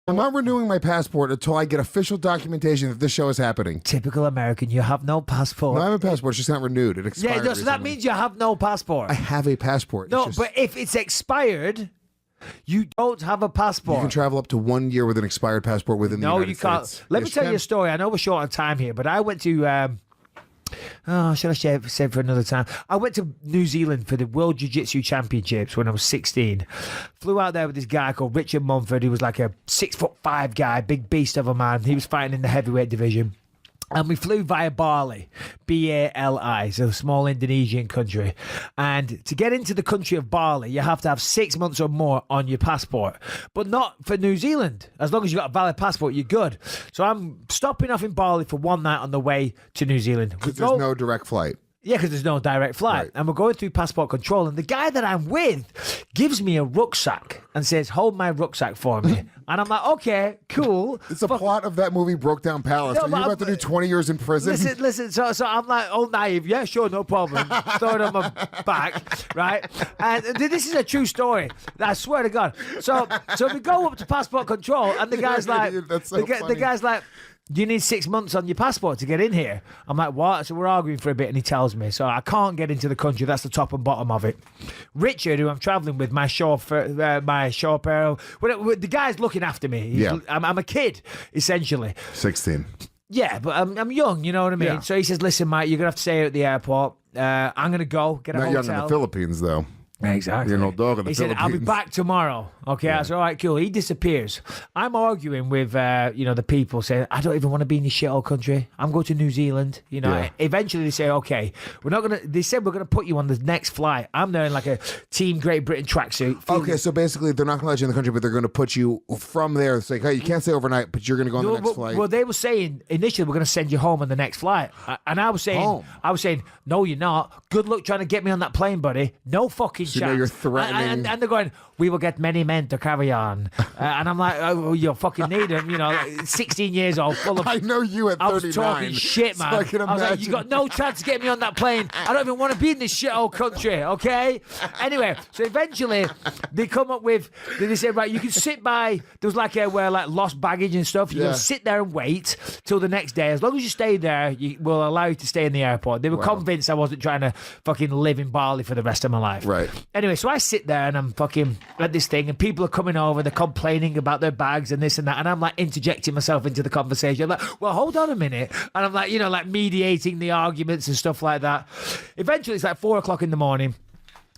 I'm not renewing my passport until I get official documentation that this show is happening. Typical American. You have no passport. No, I have a passport. It's just not renewed. It expired. Yeah, so that means you have no passport. I have a passport. No, but if it's expired, you don't have a passport. You can travel up to 1 year with an expired passport within the United States. No, you can't. Let me tell you a story. I know we're short on time here, but I went to... should I save for another time? I went to New Zealand for the World Jiu-Jitsu Championships when I was 16. Flew out there with this guy called Richard Mumford. He was like a 6'5" guy, big beast of a man. He was fighting in the heavyweight division. And we flew via Bali, Bali, so a small Indonesian country. And to get into the country of Bali, you have to have 6 months or more on your passport. But not for New Zealand. As long as you've got a valid passport, you're good. So I'm stopping off in Bali for one night on the way to New Zealand. Because there's no direct flight. Yeah, because there's no direct flight. Right. And we're going through passport control. And the guy that I'm with gives me a rucksack and says, hold my rucksack for me. And I'm like, okay, cool. It's a plot of that movie, Broke Down Palace. Are you about to do 20 years in prison? Listen. So I'm like, all naive. Yeah, sure, no problem. Throw it on my back, right? And this is a true story. I swear to God. So we go up to passport control, and the guy's like, the guy's like, you need 6 months on your passport to get in here. I'm like, what? So we're arguing for a bit, and he tells me. So I can't get into the country. That's the top and bottom of it. Richard, who I'm traveling with, my chauffeur, the guy's looking after me. I'm a kid, essentially. 16. Yeah, but I'm young, you know what I mean? Yeah. So he says, listen, mate, you're going to have to stay at the airport. I'm going to go, get a hotel. Not young in the Philippines, though. Exactly. You're no dog in the Philippines. He said, I'll be back tomorrow. Okay, I said, all right, cool. He disappears. I'm arguing with, the people saying, I don't even want to be in this shithole country. I'm going to New Zealand. Eventually they say, okay, they said we're going to put you on the next flight. I'm there in like a Team Great Britain tracksuit. Okay, so basically they're not going to let you in the country, but they're going to put you from there. It's like, hey, you can't stay overnight, but you're going to go on the next flight. Well, they were saying, initially, we're going to send you home on the next flight. And I was saying, no, you're not. Good luck trying to get me on that plane, buddy. No fucking so you're threatening. And they're going, we will get many men to carry on. And I'm like, oh, you fucking need them. 16 years old, full of... I know you at 39. I was talking shit, man. So I can imagine. I was like, you got no chance to get me on that plane. I don't even want to be in this shithole country, okay? Anyway, so eventually they come up with... They said, right, you can sit by... There was like where lost baggage and stuff. You can sit there and wait till the next day. As long as you stay there, we'll allow you to stay in the airport. They were convinced I wasn't trying to fucking live in Bali for the rest of my life. Right. Anyway, so I sit there and I'm fucking at this thing, and people are coming over, they're complaining about their bags and this and that, and I'm like interjecting myself into the conversation. I'm like, well, hold on a minute. And I'm like, like mediating the arguments and stuff like that. Eventually, it's like 4 o'clock in the morning.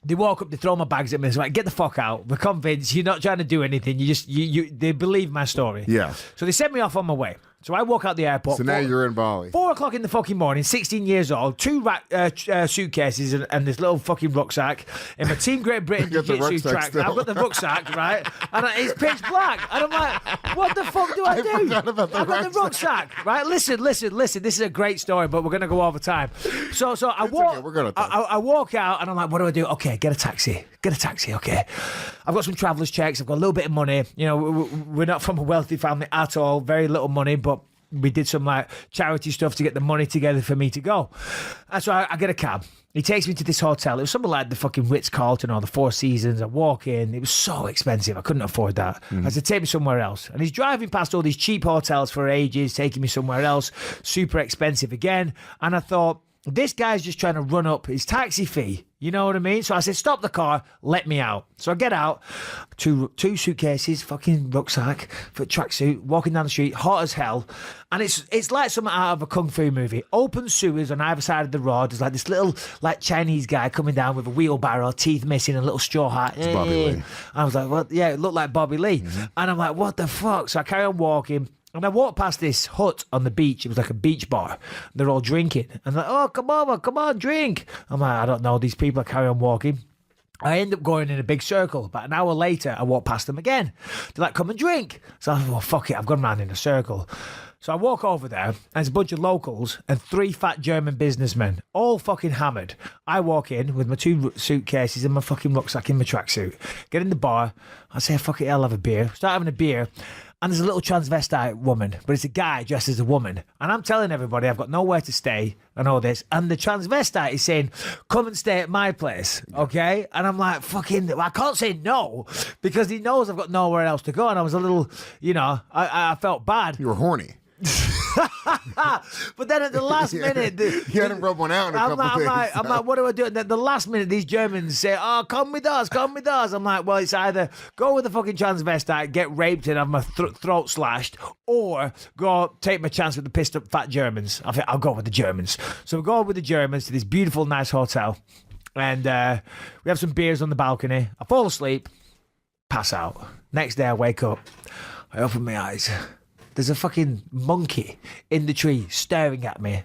They walk up, they throw my bags at me. It's like, get the fuck out. We're convinced you're not trying to do anything. They believe my story. Yeah. So they sent me off on my way. So I walk out the airport. So now you're in Bali. 4 o'clock in the fucking morning, 16 years old, two suitcases and this little fucking rucksack in my Team Great Britain Jiu-Jitsu track. I've got the rucksack, right? And it's pitch black. And I'm like, what the fuck do I do? Forgot about the I've got the rucksack, right? Listen. This is a great story, but we're going to go over time. So I walk, okay, we're gonna I walk out and I'm like, what do I do? Okay, get a taxi, okay. I've got some traveller's checks. I've got a little bit of money. We're not from a wealthy family at all. Very little money, but we did some like charity stuff to get the money together for me to go. And so I get a cab. He takes me to this hotel. It was something like the fucking Ritz-Carlton or the Four Seasons. I walk in. It was so expensive. I couldn't afford that. I said, take me somewhere else. And he's driving past all these cheap hotels for ages, taking me somewhere else, super expensive again. And I thought, this guy's just trying to run up his taxi fee. You know what I mean? So I said, stop the car, let me out. So I get out, two suitcases, fucking rucksack, for tracksuit, walking down the street, hot as hell. And it's like something out of a kung fu movie. Open sewers on either side of the road. There's like this little like Chinese guy coming down with a wheelbarrow, teeth missing, a little straw hat. It's Bobby Lee. I was like, what? Yeah, it looked like Bobby Lee. Mm-hmm. And I'm like, what the fuck? So I carry on walking. And I walked past this hut on the beach. It was like a beach bar. They're all drinking. And they're like, oh, come on, drink. I'm like, I don't know. These people. I carry on walking. I end up going in a big circle. About an hour later, I walk past them again. They're like, come and drink. So I thought, well, fuck it. I've gone round in a circle. So I walk over there, and there's a bunch of locals and 3 fat German businessmen, all fucking hammered. I walk in with my 2 suitcases and my fucking rucksack in my tracksuit. Get in the bar. I say, fuck it, I'll have a beer. Start having a beer. and there's a little transvestite woman, but it's a guy dressed as a woman. And I'm telling everybody I've got nowhere to stay and all this. And the transvestite is saying, come and stay at my place, okay? And I'm like, fucking, I can't say no because he knows I've got nowhere else to go. And I was a little, I felt bad. You were horny. But then at the last minute, you hadn't rubbed one out in a couple days. I'm like, what do I do? And then the last minute, these Germans say, "Oh, come with us, come with us." I'm like, well, it's either go with the fucking transvestite, get raped and have my throat slashed, or go take my chance with the pissed up fat Germans. I think I'll go with the Germans. So we go with the Germans to this beautiful, nice hotel, and we have some beers on the balcony. I fall asleep, pass out. Next day, I wake up. I open my eyes. There's a fucking monkey in the tree staring at me.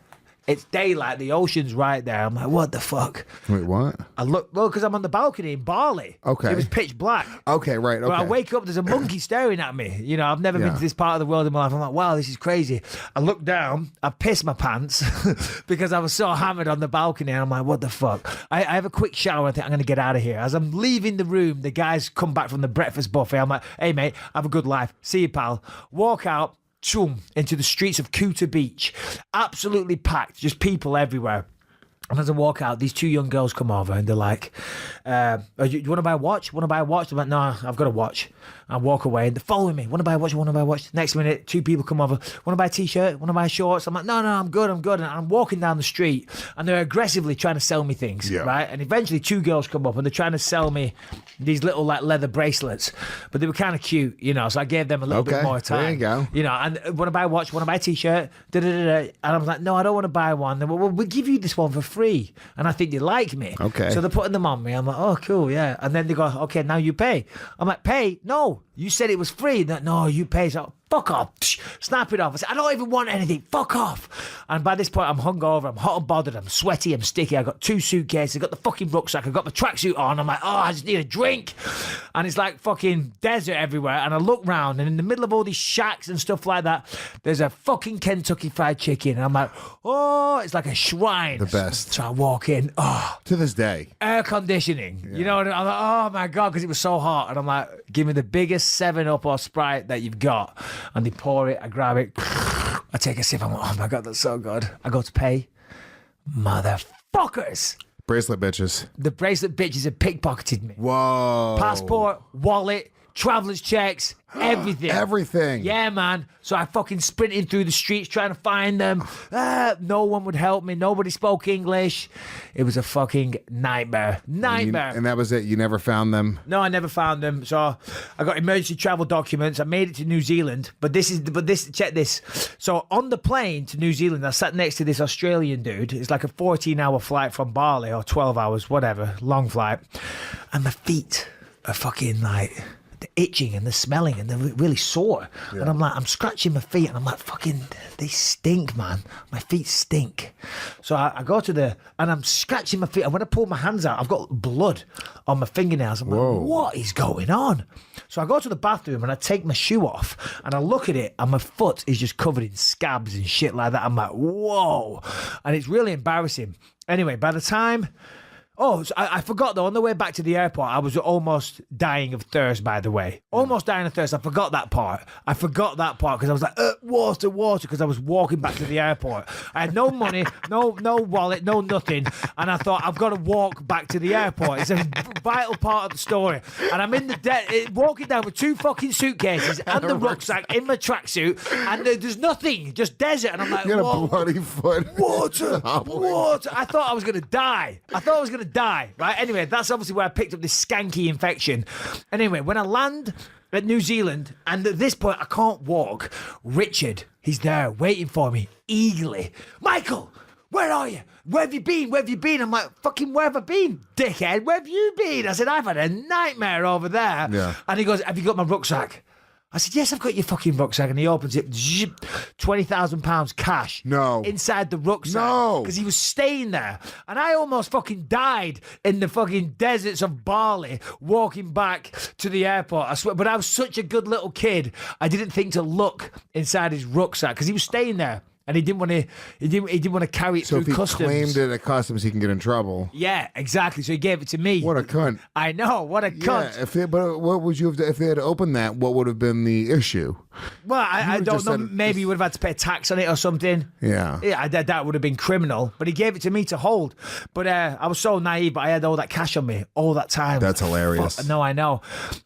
It's daylight. The ocean's right there. I'm like, what the fuck? Wait, what? I look, well, because I'm on the balcony in Bali. Okay. It was pitch black. Okay, right. Okay. But I wake up, there's a monkey staring at me. I've never been to this part of the world in my life. I'm like, wow, this is crazy. I look down, I piss my pants because I was so hammered on the balcony. And I'm like, what the fuck? I have a quick shower. I think I'm going to get out of here. As I'm leaving the room, the guys come back from the breakfast buffet. I'm like, hey, mate, have a good life. See you, pal. Walk out. Into the streets of Kuta Beach, absolutely packed, just people everywhere. And as I walk out, these two young girls come over and they're like, you want to buy a watch? Want to buy a watch? I'm like, no, I've got a watch. I walk away and they're following me. Want to buy a watch? Want to buy a watch? Next minute, two people come over. Want to buy a t-shirt? Want to buy shorts? I'm like, no, I'm good. And I'm walking down the street and they're aggressively trying to sell me things, right? And eventually two girls come up and they're trying to sell me these little like leather bracelets, but they were kind of cute, so I gave them a little bit more time. There you go. And want to buy a watch? Want to buy a t-shirt? And I was like, no, I don't want to buy one. They were, well, we'll give you this one for free. And I think they like me. Okay. So they're putting them on me. I'm like, oh, cool, yeah. And then they go, okay, now you pay. I'm like, pay? No, you said it was free. No, you pay. So fuck off. Snap it off. I said, I don't even want anything. Fuck off. And by this point, I'm hungover. I'm hot and bothered. I'm sweaty. I'm sticky. I got two suitcases. I got the fucking rucksack. I got my tracksuit on. I'm like, oh, I just need a drink. And it's like fucking desert everywhere. And I look round, and in the middle of all these shacks and stuff like that, there's a fucking Kentucky Fried Chicken. And I'm like, oh, it's like a shrine. The best. So I walk in. Oh, to this day. Air conditioning. Yeah. I'm like, oh my God, because it was so hot. And I'm like, give me the biggest 7-Up or Sprite that you've got. And they pour it, I grab it, I take a sip, I'm like, oh my God, that's so good. I go to pay. Motherfuckers. Bracelet bitches. The bracelet bitches have pickpocketed me. Whoa. Passport, wallet, traveller's checks, everything. Everything. Yeah, man. So I fucking sprinting through the streets trying to find them. No one would help me. Nobody spoke English. It was a fucking nightmare. And that was it? You never found them? No, I never found them. So I got emergency travel documents. I made it to New Zealand. But check this. So on the plane to New Zealand, I sat next to this Australian dude. It's like a 14-hour flight from Bali, or 12 hours, whatever. Long flight. And my feet are fucking like, they're itching and they're smelling and they're really sore. Yeah. And I'm like, I'm scratching my feet and I'm like, fucking, they stink, man. My feet stink. So I go to and I'm scratching my feet. And when I pull my hands out, I've got blood on my fingernails. I'm like, what is going on? So I go to the bathroom and I take my shoe off and I look at it and my foot is just covered in scabs and shit like that. I'm like, whoa. And it's really embarrassing. Anyway, by the time... Oh, so I forgot though, on the way back to the airport, I was almost dying of thirst, by the way. Almost dying of thirst. I forgot that part because I was like, water, because I was walking back to the airport. I had no money, no wallet, no nothing. And I thought, I've got to walk back to the airport. It's a vital part of the story. And I'm in walking down with two fucking suitcases and the rucksack in my tracksuit. And there's nothing, just desert. And I'm like, you got a bloody foot. Water. I thought I was going to die. Right? Anyway, that's obviously where I picked up this skanky infection. Anyway, when I land at New Zealand, and at this point I can't walk, Richard, he's there waiting for me eagerly. Michael, where are you? Where have you been? I'm like, fucking, where have I been, dickhead? Where have you been? I said, I've had a nightmare over there. Yeah. And he goes, have you got my rucksack? I said, yes, I've got your fucking rucksack. And he opens it, £20,000 cash. No. Inside the rucksack. No. Because he was staying there. And I almost fucking died in the fucking deserts of Bali walking back to the airport. I swear. But I was such a good little kid. I didn't think to look inside his rucksack because he was staying there. And he didn't want to. He didn't want to carry it through customs. So if he claimed it at customs, he can get in trouble. Yeah, exactly. So he gave it to me. What a cunt! I know. What a cunt. Yeah. But what would you have? If they had opened that, what would have been the issue? Well, I would've don't just know. said- Maybe you would have had to pay tax on it or something. Yeah. Yeah, that would have been criminal. But he gave it to me to hold. But I was so naive, but I had all that cash on me all that time. That's hilarious. No, I know.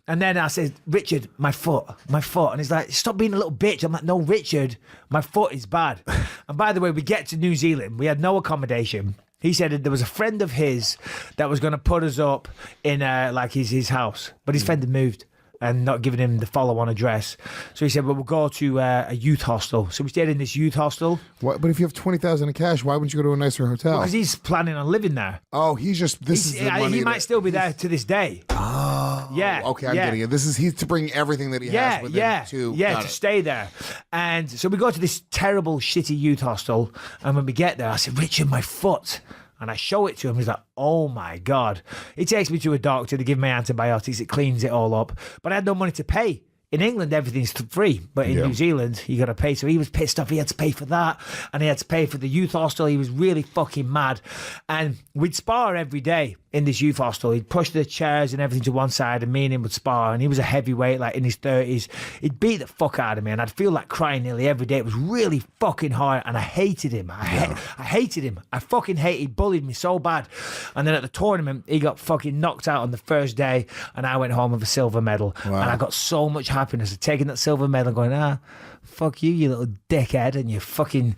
And then I said, Richard, my foot. And he's like, stop being a little bitch. I'm like, no, Richard, my foot is bad. And by the way, we get to New Zealand. We had no accommodation. He said that there was a friend of his that was going to put us up in like his house. But his friend had moved and not giving him the follow-on address. So he said, well, we'll go to a youth hostel. So we stayed in this youth hostel. What? But if you have 20,000 in cash, why wouldn't you go to a nicer hotel? Because he's planning on living there. Oh, he's just, this is the money. He might still be there to this day. Oh. Yeah. Okay, I'm getting it. He's to bring everything that he has with him to. Got to it. stay there. And so we go to this terrible, shitty youth hostel. And when we get there, I said, Richard, my foot. And I show it to him. He's like, oh my God. He takes me to a doctor to give me antibiotics. It cleans it all up. But I had no money to pay. In England, everything's free. But in New Zealand, you got to pay. So he was pissed off. He had to pay for that. And he had to pay for the youth hostel. He was really fucking mad. And we'd spar every day in this youth hostel. He'd push the chairs and everything to one side, and me and him would spar. And he was a heavyweight, like in his 30s. He'd beat the fuck out of me, and I'd feel like crying nearly every day. It was really fucking hard, and I hated him. I hated him. I fucking hated. He bullied me so bad. And then at the tournament, he got fucking knocked out on the first day, and I went home with a silver medal. Wow. And I got so much happiness of taking that silver medal, going, fuck you, you little dickhead, and you fucking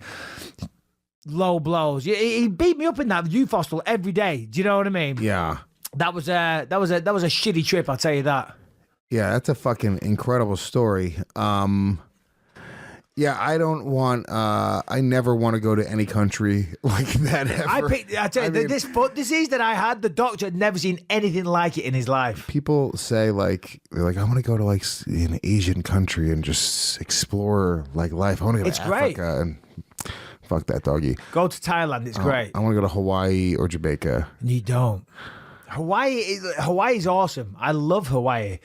low blows. He beat me up in that youth hostel every day. Do you know what I mean? Yeah. That was a shitty trip, I'll tell you that. Yeah, that's a fucking incredible story. Yeah, I don't want. I never want to go to any country like that ever. I tell you, this foot disease that I had, the doctor had never seen anything like it in his life. People say they're like, I want to go to like an Asian country and just explore like life. I want to go to Africa and fuck that doggy. Go to Thailand, it's great. I want to go to Hawaii or Jamaica. You don't. Hawaii's awesome. I love Hawaii,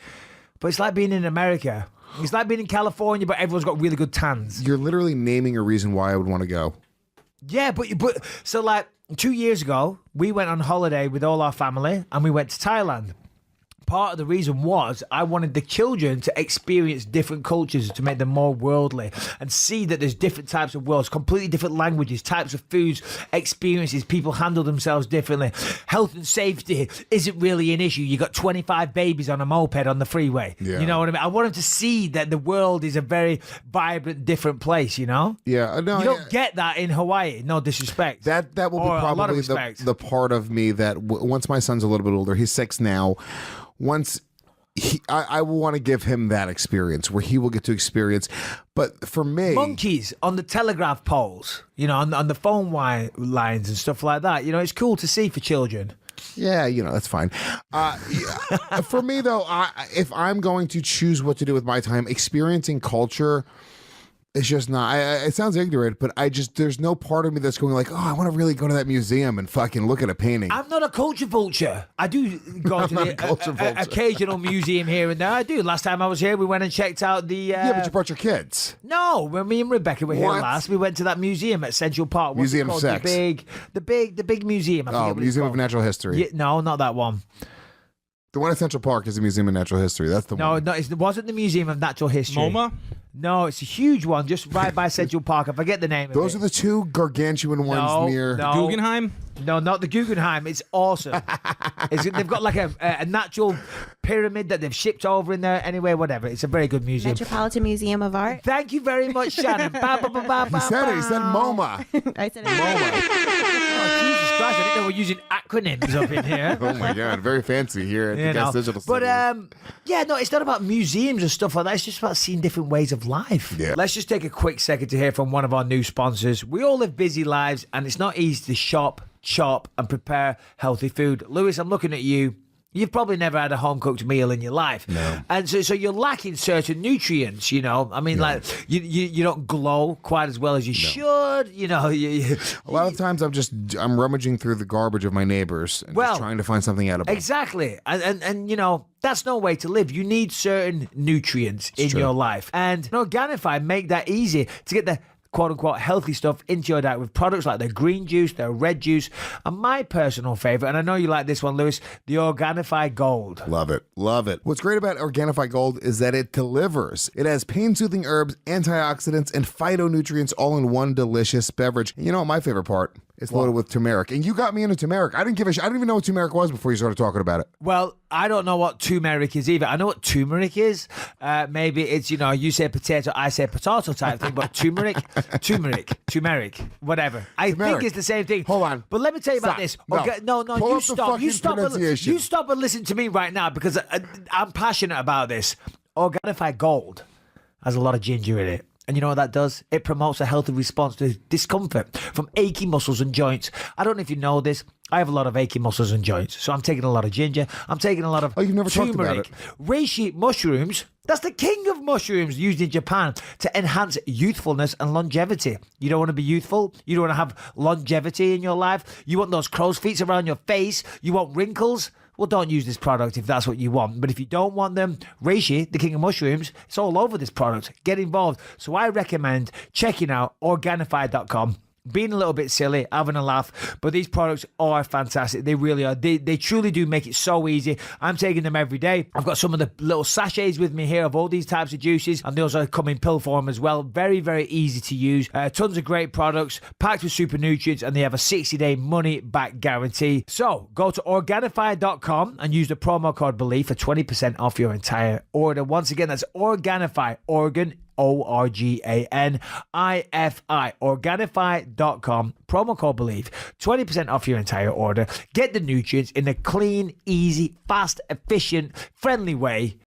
but it's like being in America. It's like being in California, but everyone's got really good tans. You're literally naming a reason why I would want to go. Yeah, but so like 2 years ago, we went on holiday with all our family and we went to Thailand. Part of the reason was I wanted the children to experience different cultures to make them more worldly and see that there's different types of worlds, completely different languages, types of foods, experiences, people handle themselves differently. Health and safety isn't really an issue. You got 25 babies on a moped on the freeway. Yeah. You know what I mean? I want them to see that the world is a very vibrant, different place, you know? Yeah, no, You don't get that in Hawaii. No disrespect. That will Or be a lot of probably respect. the part of me that once my son's a little bit older, he's 6 now. Once I will want to give him that experience where he will get to experience. But for me, monkeys on the telegraph poles, you know, on the phone lines and stuff like that. You know, it's cool to see for children. yeah, that's fine. For me though, if I'm going to choose what to do with my time, experiencing culture. It's just not. It sounds ignorant, but there's no part of me that's going like, oh, I want to really go to that museum and fucking look at a painting. I'm not a culture vulture. I do go to the occasional museum here and there. I do. Last time I was here, we went and checked out the. Yeah, but you brought your kids. No, when me and Rebecca were here What? last, we went to that museum at Central Park. What's it Museum of called? Sex. The big museum. I forget what it's Museum of called. Natural History. Yeah, no, not that one. The one at Central Park is the Museum of Natural History. That's the one. No, it wasn't the Museum of Natural History. MoMA? No, it's a huge one just right by Central Park. I forget the name of it. Those are the two gargantuan ones near. No. Guggenheim? No, not the Guggenheim. It's awesome. They've got like a natural pyramid that they've shipped over in there. Anyway, whatever. It's a very good museum. Metropolitan Museum of Art. Thank you very much, Shannon. He said it. He said MoMA. I said it. Oh, Jesus Christ. I didn't know we're using acronyms up in here. Oh my God, very fancy here at the Gas Digital But Studios. yeah, no, it's not about museums and stuff like that. It's just about seeing different ways of life. Yeah. Let's just take a quick second to hear from one of our new sponsors. We all live busy lives, and it's not easy to shop, chop, and prepare healthy food. Lewis, I'm looking at you. You've probably never had a home-cooked meal in your life. No. And so you're lacking certain nutrients, you know. I mean, like, you don't glow quite as well as you should, you know. A lot of times I'm rummaging through the garbage of my neighbors and just trying to find something edible. Exactly. And you know, that's no way to live. You need certain nutrients in your life. And Organifi make that easy to get the quote-unquote healthy stuff into your diet with products like their green juice, their red juice, and my personal favorite, and I know you like this one, Lewis, the Organifi Gold. Love it. Love it. What's great about Organifi Gold is that it delivers. It has pain-soothing herbs, antioxidants, and phytonutrients all in one delicious beverage. And you know what my favorite part? It's loaded with turmeric. And you got me into turmeric. I didn't give a shit. I didn't even know what turmeric was before you started talking about it. Well, I don't know what turmeric is either. I know what turmeric is. Maybe it's, you say potato, I say potato type thing, but turmeric, whatever. I think it's the same thing. Hold on. But let me tell you about this. No. Okay, no, Pull you up the stop. fucking pronunciation. You stop and listen to me right now because I'm passionate about this. Organifi Gold has a lot of ginger in it. And you know what that does? It promotes a healthy response to discomfort from achy muscles and joints. I don't know if you know this. I have a lot of achy muscles and joints. So I'm taking a lot of ginger. I'm taking a lot of you've never talked about it. Reishi mushrooms. That's the king of mushrooms used in Japan to enhance youthfulness and longevity. You don't want to be youthful. You don't want to have longevity in your life. You want those crow's feet around your face. You want wrinkles. Well, don't use this product if that's what you want. But if you don't want them, reishi, the king of mushrooms, it's all over this product. Get involved. So I recommend checking out Organifi.com. Being a little bit silly, having a laugh, but these products are fantastic. They really are. They truly do make it so easy. I'm taking them every day. I've got some of the little sachets with me here of all these types of juices, and they also come in pill form as well. Very, very easy to use. Tons of great products, packed with super nutrients, and they have a 60-day money-back guarantee. So go to Organifi.com and use the promo code BELIEVE for 20% off your entire order. Once again, that's Organifi, Organ, Organifi, Organifi.com, promo code BELIEVE, 20% off your entire order. Get the nutrients in a clean, easy, fast, efficient, friendly way